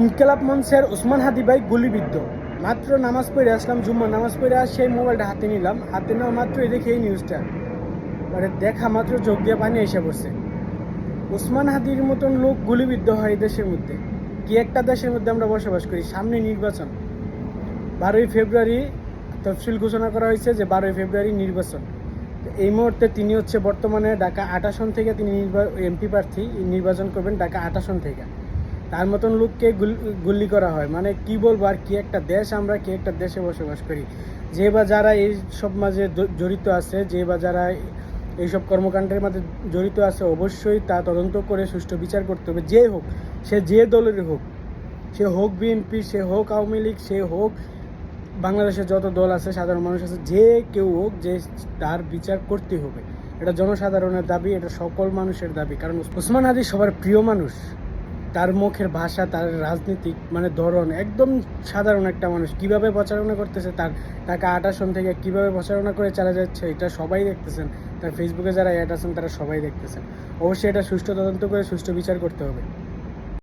ইনকিলাব মঞ্চের ওসমান হাদি ভাই গুলিবিদ্ধ। মাত্র নামাজ পড়ে আসলাম, জুম্মার নামাজ পড়ে সেই মোবাইলটা হাতে নিলাম, হাতে নেওয়া মাত্রই দেখি এই নিউজটা, মানে দেখা মাত্র চোখ দিয়ে পানি এসে পড়ছে। ওসমান হাদির মতন লোক গুলিবিদ্ধ হয় দেশের মধ্যে। কি একটা দেশের মধ্যে আমরা বসবাস করি, সামনে নির্বাচন, 12ই ফেব্রুয়ারি তফসিল ঘোষণা করা হয়েছে যে 12ই ফেব্রুয়ারি নির্বাচন। এই মুহূর্তে তিনি হচ্ছে বর্তমানে ঢাকা 8 আসন থেকে তিনি এমপি প্রার্থী নির্বাচন করবেন ঢাকা 8 আসন থেকে। তার মতন লোককে গুলি করা হয়, মানে কি বলবো আর, কি একটা দেশ আমরা, কি একটা দেশে বসবাস করি। যে বা যারা এই সব মাঝে জড়িত আছে, যে বা যারা এইসব কর্মকাণ্ডের মাঝে জড়িত আছে, অবশ্যই তা তদন্ত করে সুষ্ঠু বিচার করতে হবে। যে হোক, সে যে দলেরই হোক, সে হোক বিএনপি, সে হোক আওয়ামী লীগ, সে হোক বাংলাদেশের যত দল আছে, সাধারণ মানুষ আছে, যে কেউ হোক, যে তার বিচার করতে হবে। এটা জনসাধারণের দাবি, এটা সকল মানুষের দাবি। কারণ ওসমান হাদি সবার প্রিয় মানুষ। তার মুখের ভাষা, তার রাজনীতিক মানে ধরন, একদম সাধারণ একটা মানুষ। কিভাবে প্রচারণা করতেছে, তাকে 8 আসন থেকে কিভাবে প্রচারণা করে চালা যাচ্ছে, এটা সবাই দেখতেছেন। তার ফেসবুকে যারা অ্যাড আছেন তারা সবাই দেখতেছেন। অবশ্যই এটা সুষ্ঠু তদন্ত করে সুষ্ঠু বিচার করতে হবে।